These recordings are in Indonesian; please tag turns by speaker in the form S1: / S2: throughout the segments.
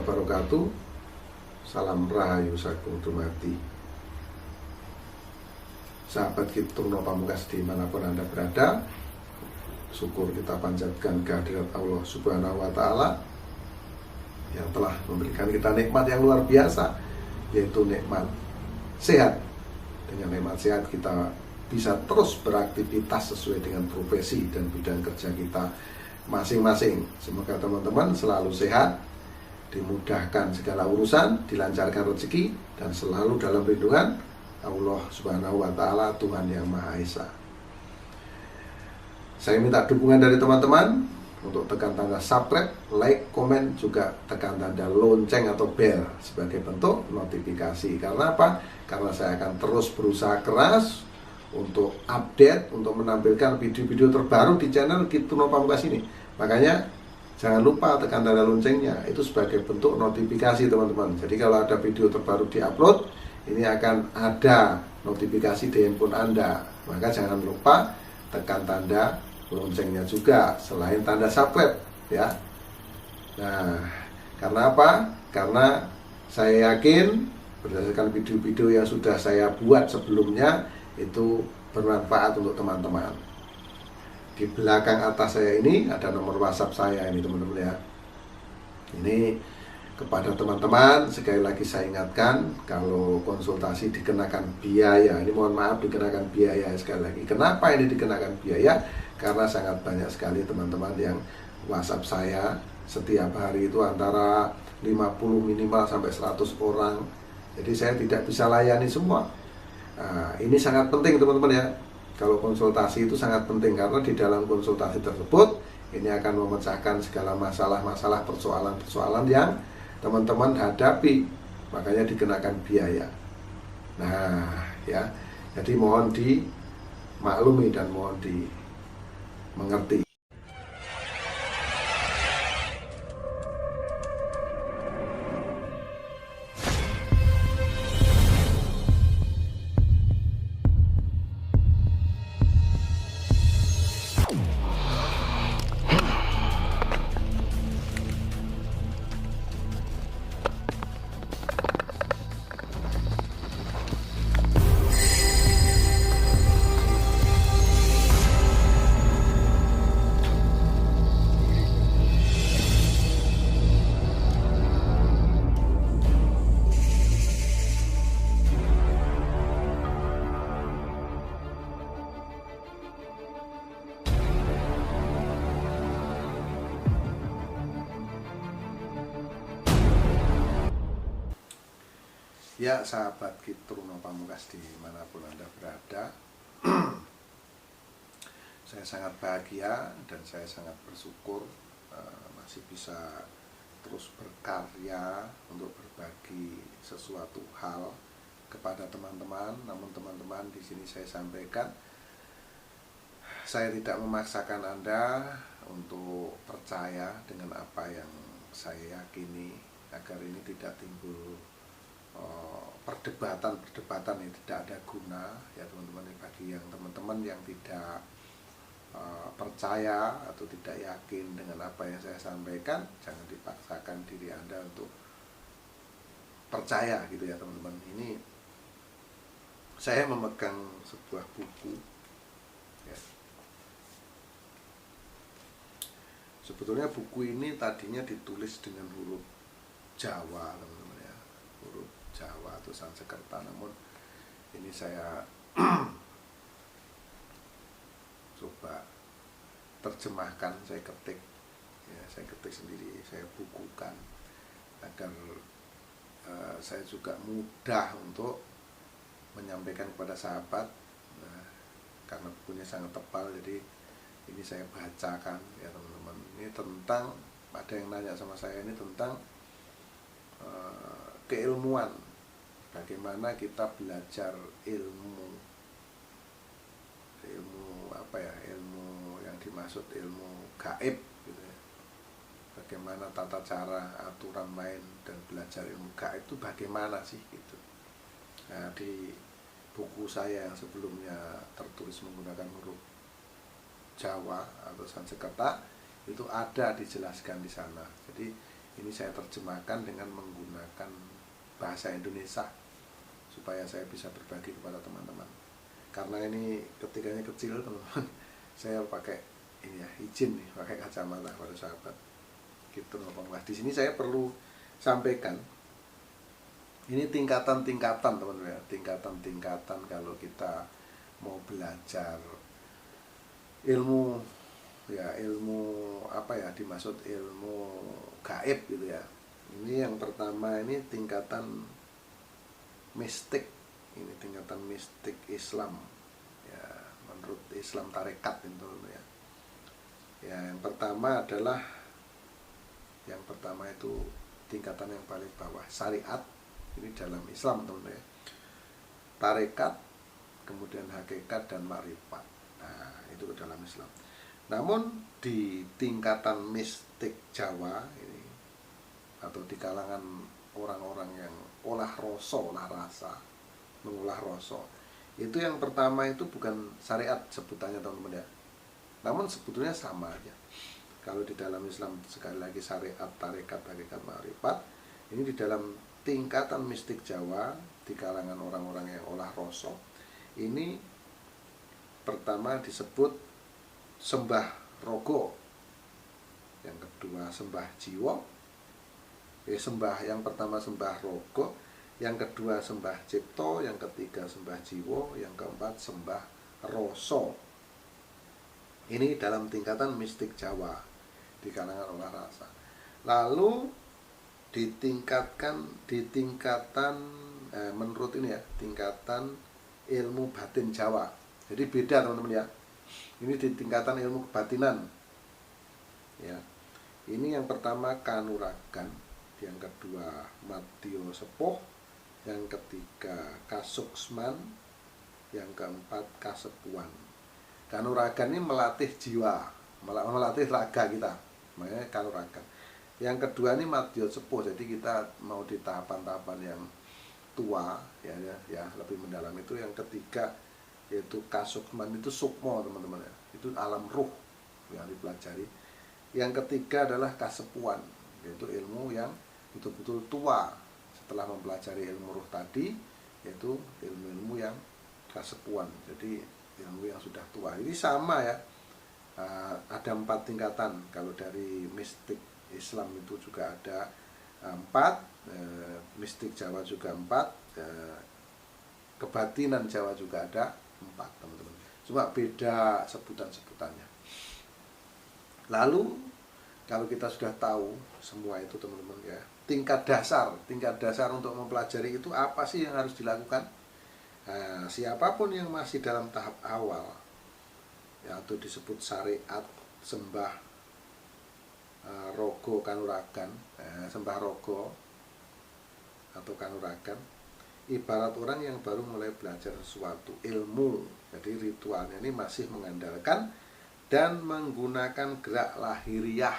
S1: wabarakatuh. Salam rahayu sagung dumadi. Sahabat Kiturno Pamungkas dimanapun Anda berada, syukur kita panjatkan kehadirat Allah Subhanahu wa Ta'ala yang telah memberikan kita nikmat yang luar biasa, yaitu nikmat sehat. Dengan nikmat sehat kita bisa terus beraktivitas sesuai dengan profesi dan bidang kerja kita masing-masing. Semoga teman-teman selalu sehat, dimudahkan segala urusan, dilancarkan rezeki, dan selalu dalam lindungan Allah Subhanahu wa Ta'ala, Tuhan yang Maha Esa. Saya minta dukungan dari teman-teman untuk tekan tanda subscribe, like, komen, juga tekan tanda lonceng atau bell sebagai bentuk notifikasi. Karena apa? Karena saya akan terus berusaha keras untuk update, untuk menampilkan video-video terbaru di channel Kiturno Pamungkas ini. Makanya jangan lupa tekan tanda loncengnya, itu sebagai bentuk notifikasi teman-teman. Jadi kalau ada video terbaru diupload, ini akan ada notifikasi di handphone Anda. Maka jangan lupa tekan tanda loncengnya juga, selain tanda subscribe ya. Nah, karena apa? Karena saya yakin berdasarkan video-video yang sudah saya buat sebelumnya itu bermanfaat untuk teman-teman. Di belakang atas saya ini ada nomor WhatsApp saya ini teman-teman ya. Ini kepada teman-teman sekali lagi saya ingatkan, kalau konsultasi dikenakan biaya. Ini mohon maaf, dikenakan biaya sekali lagi. Kenapa ini dikenakan biaya? Karena sangat banyak sekali teman-teman yang WhatsApp saya setiap hari itu antara 50 minimal sampai 100 orang. Jadi saya tidak bisa layani semua. Nah, ini sangat penting teman-teman ya. Kalau konsultasi itu sangat penting, karena di dalam konsultasi tersebut ini akan memecahkan segala masalah-masalah, persoalan-persoalan yang teman-teman hadapi. Makanya dikenakan biaya. Nah ya, jadi mohon dimaklumi dan mohon dimengerti. Ya sahabat Kiturno Pamungkas dimanapun Anda berada, saya sangat bahagia dan saya sangat bersyukur masih bisa terus berkarya untuk berbagi sesuatu hal kepada teman-teman. Namun teman-teman, di sini saya sampaikan, saya tidak memaksakan Anda untuk percaya dengan apa yang saya yakini, agar ini tidak timbul perdebatan yang tidak ada guna ya teman-teman. Bagi yang teman-teman yang tidak percaya atau tidak yakin dengan apa yang saya sampaikan, jangan dipaksakan diri Anda untuk percaya gitu ya teman-teman. Ini saya memegang sebuah buku ya. Sebetulnya buku ini tadinya ditulis dengan huruf Jawa teman-teman ya, huruf Jawa atau Sanskerta, namun ini saya coba terjemahkan, saya ketik ya, saya ketik sendiri, saya bukukan agar saya juga mudah untuk menyampaikan kepada sahabat. Nah, karena bukunya sangat tebal, jadi ini saya bacakan ya teman-teman. Ini tentang, ada yang nanya sama saya, ini tentang keilmuan, bagaimana kita belajar ilmu apa ya, ilmu yang dimaksud ilmu gaib gitu ya. Bagaimana tata cara, aturan main dan belajar ilmu gaib itu bagaimana sih gitu. Nah, di buku saya yang sebelumnya tertulis menggunakan huruf Jawa atau Sanskerta itu ada dijelaskan di sana. Jadi Ini saya terjemahkan dengan menggunakan bahasa Indonesia supaya saya bisa berbagi kepada teman-teman. Karena ini ketikanya kecil teman-teman, saya pakai ini ya, izin nih pakai kacamata pada sahabat. Gitu teman-teman. Di sini saya perlu sampaikan ini tingkatan-tingkatan teman-teman ya, tingkatan-tingkatan kalau kita mau belajar ilmu ya, ilmu apa ya, dimaksud ilmu gaib gitu ya. Ini yang pertama ini tingkatan mistik, ini tingkatan mistik Islam ya, menurut Islam tarekat itu ya. Ya, yang pertama adalah yang pertama itu tingkatan yang paling bawah, syariat. Ini dalam Islam teman-teman ya. Tarekat, kemudian hakikat dan makrifat. Nah, itu dalam Islam. Namun di tingkatan mistik Jawa ini, atau di kalangan orang-orang yang olah rasa, mengolah rasa, itu yang pertama itu bukan syariat sebutannya teman-teman ya. Namun sebetulnya sama aja. Kalau di dalam Islam sekali lagi syariat, tarekat, hakikat, makrifat. Ini di dalam tingkatan mistik Jawa, di kalangan orang-orang yang olah rasa, ini pertama disebut sembah rogo, yang kedua sembah jiwa, yang pertama sembah rogo, yang kedua sembah cipto, yang ketiga sembah jiwa, yang keempat sembah rasa. Ini dalam tingkatan mistik Jawa, di kalangan olah rasa. Lalu di tingkatan menurut ini ya, tingkatan ilmu batin Jawa. Jadi beda teman-teman ya. Ini di tingkatan ilmu kebatinan ya. Ini yang pertama kanuragan, yang kedua madya sepuh, yang ketiga kasuksman, yang keempat kasepuan. Kanuragan ini melatih jiwa, melatih raga kita, makanya kanuragan. Yang kedua ini madya sepuh, jadi kita mau di tahapan-tahapan yang tua ya, lebih mendalam itu. Yang ketiga yaitu kasukman, itu sukmo teman-teman ya, itu alam ruh yang dipelajari. Yang ketiga adalah kasepuan, yaitu ilmu yang betul-betul tua setelah mempelajari ilmu ruh tadi, yaitu ilmu-ilmu yang kasepuan, jadi ilmu yang sudah tua. Ini sama ya, ada 4 tingkatan. Kalau dari mistik Islam itu juga ada 4, mistik Jawa juga 4, kebatinan Jawa juga ada 4 teman-teman, cuma beda sebutan-sebutannya. Lalu kalau kita sudah tahu semua itu teman-teman ya, tingkat dasar untuk mempelajari itu apa sih yang harus dilakukan? Nah, siapapun yang masih dalam tahap awal ya, atau disebut syariat, sembah rogo kanuragan, sembah rogo atau kanuragan, ibarat orang yang baru mulai belajar sesuatu ilmu. Jadi ritualnya ini masih mengandalkan dan menggunakan gerak lahiriah.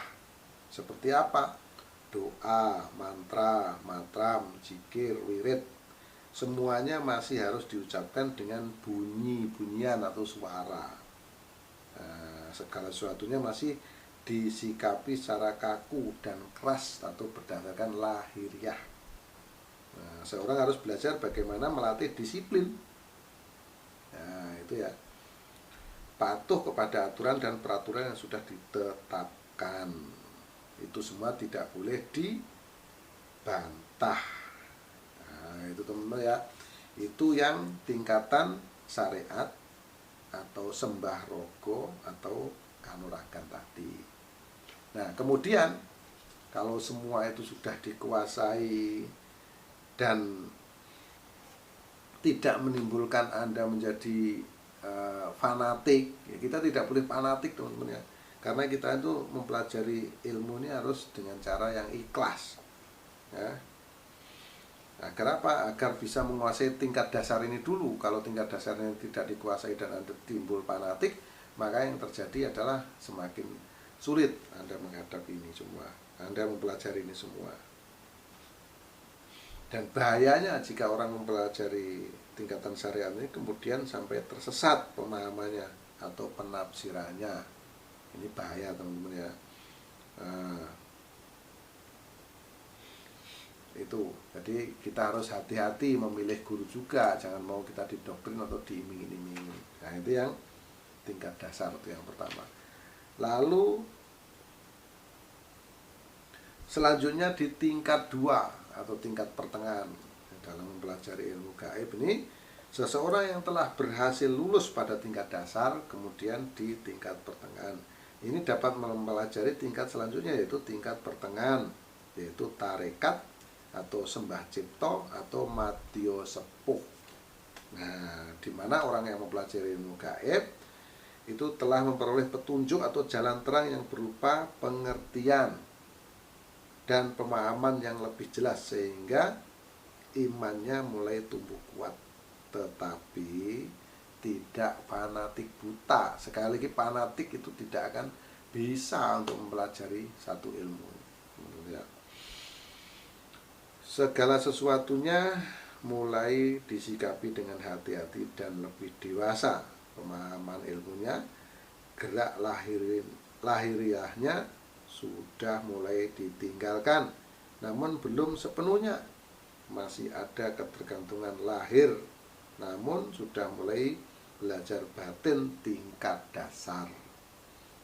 S1: Seperti apa? Doa, mantra, matram, zikir, wirid, semuanya masih harus diucapkan dengan bunyi-bunyian atau suara. Segala sesuatunya masih disikapi secara kaku dan keras atau berdasarkan lahiriah. Nah, seorang harus belajar bagaimana melatih disiplin. Nah, itu ya, patuh kepada aturan dan peraturan yang sudah ditetapkan. Itu semua tidak boleh dibantah. Nah, itu teman-teman ya, itu yang tingkatan syariat atau sembah rogo atau kanuragan tadi. Nah, kemudian kalau semua itu sudah dikuasai dan tidak menimbulkan Anda menjadi fanatik ya, kita tidak boleh fanatik teman-teman ya, karena kita itu mempelajari ilmu ini harus dengan cara yang ikhlas ya. Agar apa? Agar bisa menguasai tingkat dasar ini dulu. Kalau tingkat dasarnya tidak dikuasai dan Anda timbul fanatik, maka yang terjadi adalah semakin sulit Anda menghadapi ini semua, Anda mempelajari ini semua. Dan bahayanya jika orang mempelajari tingkatan syariat ini kemudian sampai tersesat pemahamannya atau penafsirannya. Ini bahaya teman-teman ya. Itu. Jadi kita harus hati-hati memilih guru juga, jangan mau kita didoktrin atau diiming-imingi. Nah, itu yang tingkat dasar, itu yang pertama. Lalu selanjutnya di tingkat 2 atau tingkat pertengahan dalam mempelajari ilmu gaib ini, seseorang yang telah berhasil lulus pada tingkat dasar kemudian di tingkat pertengahan ini dapat mempelajari tingkat selanjutnya, yaitu tingkat pertengahan, yaitu tarekat atau sembah cipto atau madya sepuh. Nah, di mana orang yang mempelajari ilmu gaib itu telah memperoleh petunjuk atau jalan terang yang berupa pengertian dan pemahaman yang lebih jelas, sehingga imannya mulai tumbuh kuat, tetapi tidak fanatik buta. Sekali lagi, fanatik itu tidak akan bisa untuk mempelajari satu ilmu. Segala sesuatunya mulai disikapi dengan hati-hati dan lebih dewasa. Pemahaman ilmunya, gerak lahiriahnya sudah mulai ditinggalkan, namun belum sepenuhnya. Masih ada ketergantungan lahir, namun sudah mulai belajar batin tingkat dasar.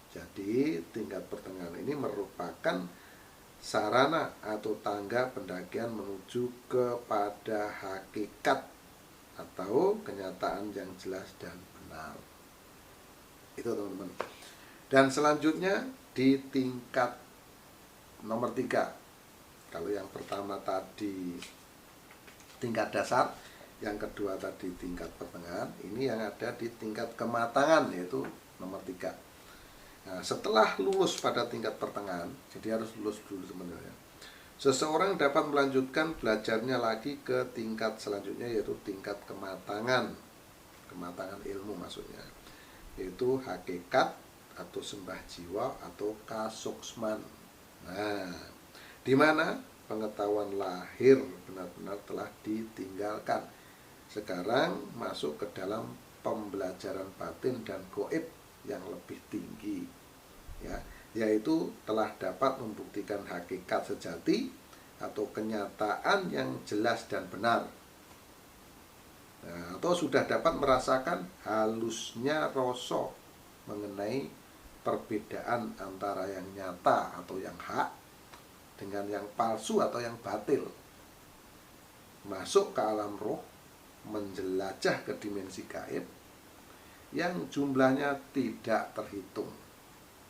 S1: Jadi tingkat pertengahan ini merupakan sarana atau tangga pendakian menuju kepada hakikat atau kenyataan yang jelas dan benar. Itu teman-teman. Dan selanjutnya di tingkat nomor 3. Kalau yang pertama tadi tingkat dasar, yang kedua tadi tingkat pertengahan, ini yang ada di tingkat kematangan, yaitu nomor 3. Nah, setelah lulus pada tingkat pertengahan, jadi harus lulus dulu teman-teman, seseorang dapat melanjutkan belajarnya lagi ke tingkat selanjutnya, yaitu tingkat kematangan ilmu maksudnya, yaitu hakikat atau sembah jiwa atau kasuksman. Nah, di mana pengetahuan lahir benar-benar telah ditinggalkan. Sekarang masuk ke dalam pembelajaran batin dan gaib yang lebih tinggi, ya, yaitu telah dapat membuktikan hakikat sejati atau kenyataan yang jelas dan benar. Nah, atau sudah dapat merasakan halusnya rasa mengenai perbedaan antara yang nyata atau yang hak dengan yang palsu atau yang batil. Masuk ke alam roh, menjelajah ke dimensi gaib yang jumlahnya tidak terhitung.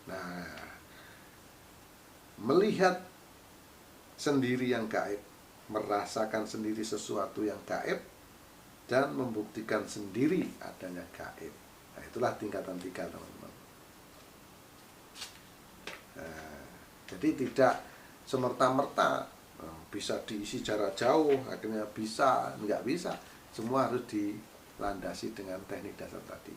S1: Nah, melihat sendiri yang gaib, merasakan sendiri sesuatu yang gaib, dan membuktikan sendiri adanya gaib. Nah, itulah tingkatan 3 teman-teman. Nah, jadi tidak semerta-merta bisa diisi jarak jauh, akhirnya bisa, nggak bisa. Semua harus dilandasi dengan teknik dasar tadi.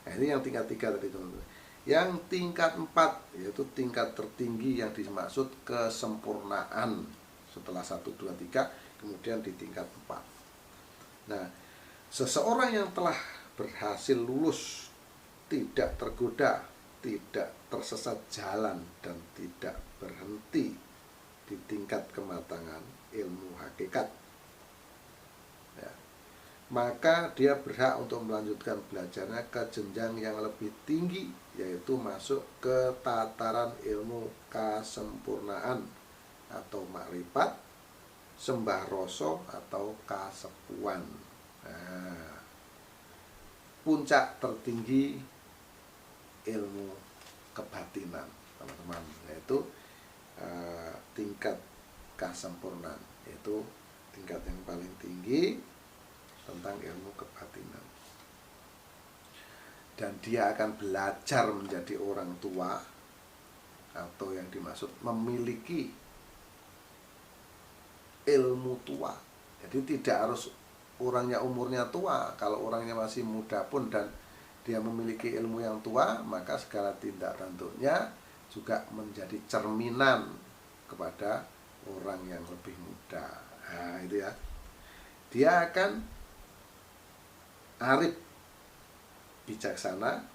S1: Nah, ini yang tingkat 3 tadi teman-teman. Yang tingkat 4, yaitu tingkat tertinggi yang dimaksud kesempurnaan. Setelah 1, 2, 3, kemudian di tingkat 4. Nah, seseorang yang telah berhasil lulus, tidak tergoda, tidak tersesat jalan, dan tidak berhenti di tingkat kematangan ilmu hakikat, ya, maka dia berhak untuk melanjutkan belajarnya ke jenjang yang lebih tinggi, yaitu masuk ke tataran ilmu kasempurnaan atau makrifat, sembah rasa atau kasepuan. Nah, puncak tertinggi ilmu kebatinan teman-teman, yaitu tingkat kasempurnaan, yaitu tingkat yang paling tinggi tentang ilmu kebatinan. Dan dia akan belajar menjadi orang tua, atau yang dimaksud memiliki ilmu tua. Jadi tidak harus orangnya umurnya tua. Kalau orangnya masih muda pun dan dia memiliki ilmu yang tua, maka segala tindak tanduknya juga menjadi cerminan kepada orang yang lebih muda. Nah, itu ya. Dia akan arif, bijaksana,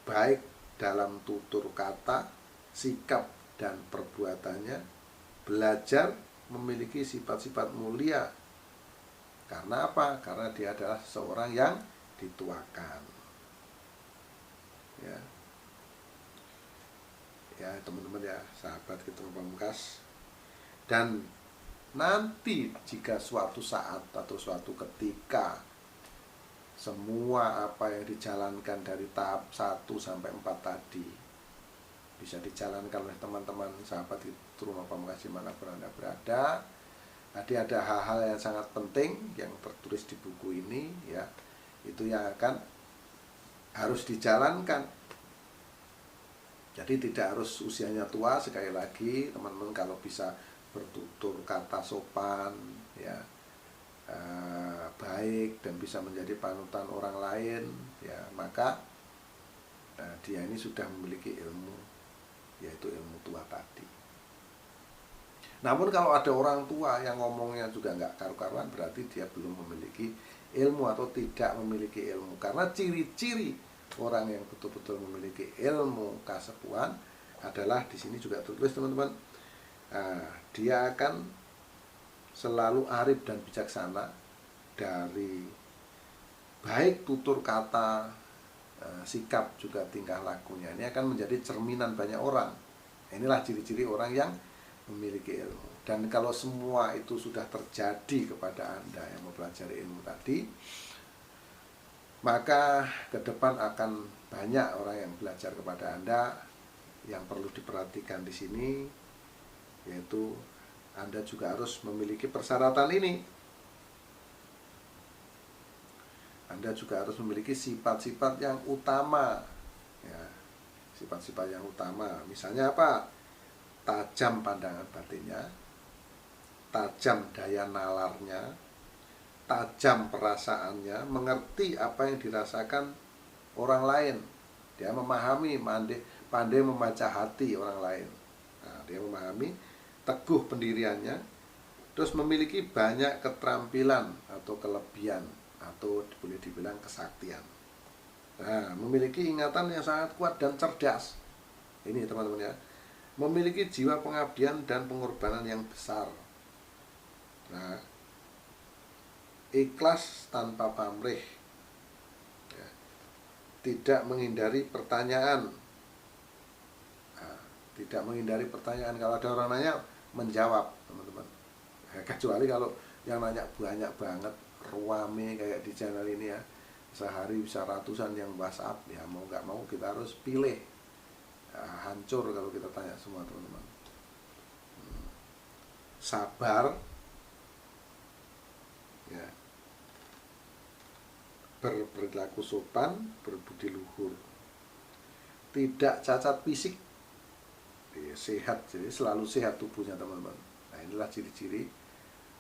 S1: baik dalam tutur kata, sikap dan perbuatannya, belajar memiliki sifat-sifat mulia. Karena apa? Karena dia adalah seorang yang dituakan. Ya, ya teman-teman ya, sahabat Getro Pamungkas. Dan nanti jika suatu saat atau suatu ketika semua apa yang dijalankan dari tahap 1 sampai 4 tadi bisa dijalankan oleh teman-teman sahabat Getro Pamungkas dimanapun Anda berada. Tadi ada hal-hal yang sangat penting yang tertulis di buku ini, ya, itu yang akan harus dijalankan. Jadi tidak harus usianya tua, sekali lagi teman-teman kalau bisa bertutur kata sopan, ya, baik dan bisa menjadi panutan orang lain, ya, maka dia ini sudah memiliki ilmu, yaitu ilmu tua tadi. Namun kalau ada orang tua yang ngomongnya juga nggak karu-karuan, berarti dia belum memiliki ilmu atau tidak memiliki ilmu. Karena ciri-ciri orang yang betul-betul memiliki ilmu kasepuhan adalah di sini juga tertulis teman-teman. Dia akan selalu arif dan bijaksana dari baik tutur kata, sikap juga tingkah lakunya. Ini akan menjadi cerminan banyak orang. Inilah ciri-ciri orang yang memiliki ilmu. Dan kalau semua itu sudah terjadi kepada Anda yang mempelajari ilmu tadi, maka ke depan akan banyak orang yang belajar kepada Anda. Yang perlu diperhatikan di sini yaitu Anda juga harus memiliki persyaratan ini. Anda juga harus memiliki sifat-sifat yang utama, ya, sifat-sifat yang utama. Misalnya apa? Tajam pandangan batinnya, tajam daya nalarnya, tajam perasaannya, mengerti apa yang dirasakan orang lain. Dia memahami, pandai membaca hati orang lain. Nah, dia memahami, teguh pendiriannya, terus memiliki banyak keterampilan atau kelebihan, atau boleh dibilang kesaktian. Nah, memiliki ingatan yang sangat kuat dan cerdas. Ini teman-teman ya. Memiliki jiwa pengabdian dan pengorbanan yang besar. Nah, ikhlas tanpa pamrih, ya, tidak menghindari pertanyaan. Nah, tidak menghindari pertanyaan. Kalau ada orang nanya, menjawab teman-teman. Kecuali kalau yang nanya banyak banget, ruame kayak di channel ini ya, sehari bisa ratusan yang WhatsApp, ya mau nggak mau kita harus pilih. Hancur kalau kita tanya semua teman-teman. Sabar, ya, berperilaku sopan, berbudi luhur, tidak cacat fisik, ya, sehat, jadi selalu sehat tubuhnya teman-teman. Nah, inilah ciri-ciri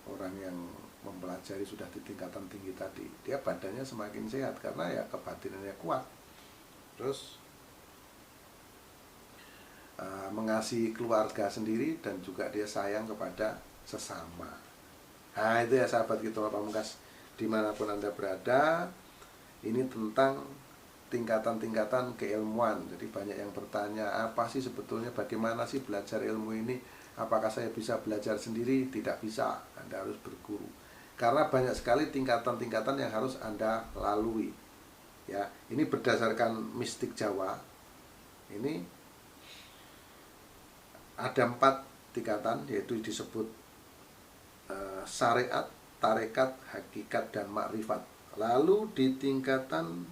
S1: orang yang mempelajari sudah di tingkatan tinggi tadi. Dia badannya semakin sehat karena ya kebatinannya kuat. Terus mengasihi keluarga sendiri dan juga dia sayang kepada sesama. Nah, itu ya sahabat Getro Pamungkas dimanapun Anda berada. Ini tentang tingkatan-tingkatan keilmuan. Jadi banyak yang bertanya, apa sih sebetulnya, bagaimana sih belajar ilmu ini? Apakah saya bisa belajar sendiri? Tidak bisa, Anda harus berguru. Karena banyak sekali tingkatan-tingkatan yang harus Anda lalui. Ya, ini berdasarkan mistik Jawa. Ini ada 4 tingkatan, yaitu disebut syariat, tarekat, hakikat, dan makrifat. Lalu di tingkatan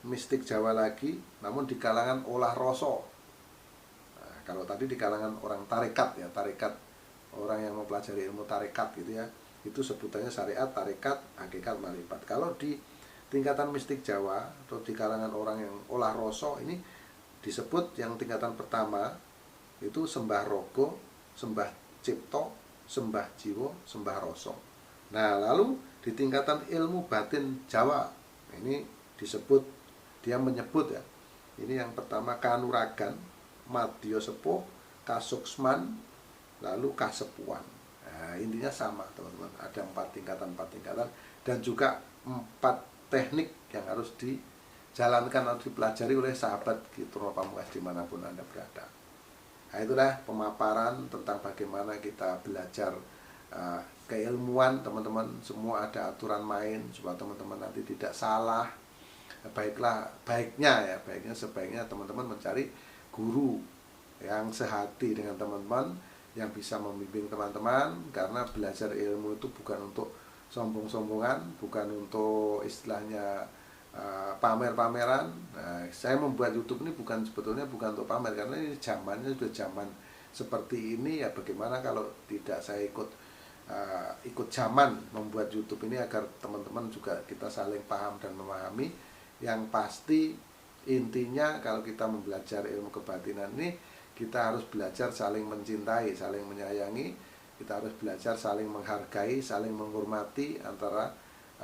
S1: mistik Jawa lagi, namun di kalangan olah rasa. Nah, kalau tadi di kalangan orang tarekat, ya, tarekat, orang yang mempelajari ilmu tarekat gitu ya, itu sebutannya syariat, tarekat, hakikat, makrifat. Kalau di tingkatan mistik Jawa atau di kalangan orang yang olah rasa, ini disebut yang tingkatan pertama itu sembah rogo, sembah cipto, sembah jiwa, sembah rasa. Nah, lalu di tingkatan ilmu batin Jawa, ini disebut, dia menyebut ya, ini yang pertama kanuragan, madya sepuh, kasuksman, lalu kasepuan. Nah, intinya sama teman-teman, ada 4 tingkatan, dan juga 4 teknik yang harus dijalankan atau dipelajari oleh sahabat Getro Pamungkas dimanapun Anda berada. Nah, itulah pemaparan tentang bagaimana kita belajar keilmuan, teman-teman. Semua ada aturan main supaya teman-teman nanti tidak salah. Baiknya sebaiknya teman-teman mencari guru yang sehati dengan teman-teman, yang bisa membimbing teman-teman, karena belajar ilmu itu bukan untuk sombong-sombongan, bukan untuk istilahnya pamer-pameran. Nah, saya membuat YouTube ini sebetulnya bukan untuk pamer, karena ini zamannya sudah zaman seperti ini ya. Bagaimana kalau tidak saya ikut zaman membuat YouTube ini, agar teman-teman juga kita saling paham dan memahami. Yang pasti intinya kalau kita belajar ilmu kebatinan ini, kita harus belajar saling mencintai, saling menyayangi. Kita harus belajar saling menghargai, saling menghormati antara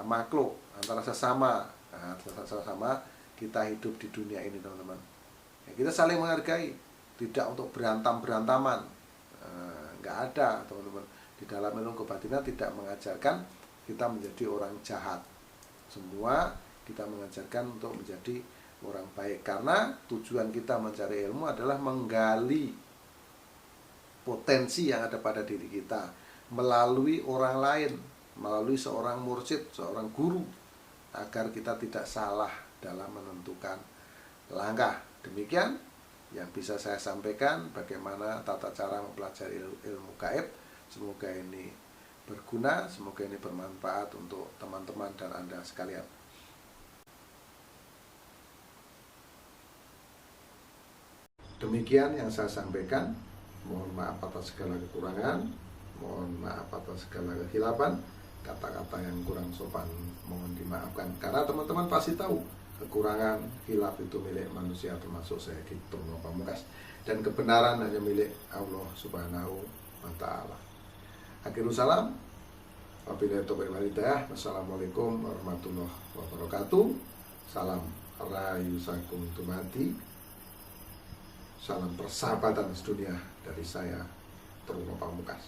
S1: makhluk, antara sesama. Nah, sama kita hidup di dunia ini, teman-teman. Ya, kita saling menghargai, tidak untuk berantaman. Nggak ada, teman-teman. Di dalam ilmu kebatinan tidak mengajarkan kita menjadi orang jahat. Semua kita mengajarkan untuk menjadi orang baik, karena tujuan kita mencari ilmu adalah menggali potensi yang ada pada diri kita melalui orang lain, melalui seorang mursyid, seorang guru, agar kita tidak salah dalam menentukan langkah. Demikian yang bisa saya sampaikan bagaimana tata cara mempelajari ilmu gaib. Semoga ini berguna, semoga ini bermanfaat untuk teman-teman dan Anda sekalian. Demikian yang saya sampaikan. Mohon maaf atas segala kekurangan, mohon maaf atas segala kekhilafan. Kata-kata yang kurang sopan mohon dimaafkan, karena teman-teman pasti tahu kekurangan, khilaf itu milik manusia, termasuk saya Turno Pamungkas, dan kebenaran hanya milik Allah Subhanahu wa Ta'ala. Akhirul salam, wabillahi taufiq wal hidayah. Wassalamualaikum warahmatullahi wabarakatuh. Salam rahayu sakum tumati, salam persahabatan sedunia dari saya Turno Pamungkas.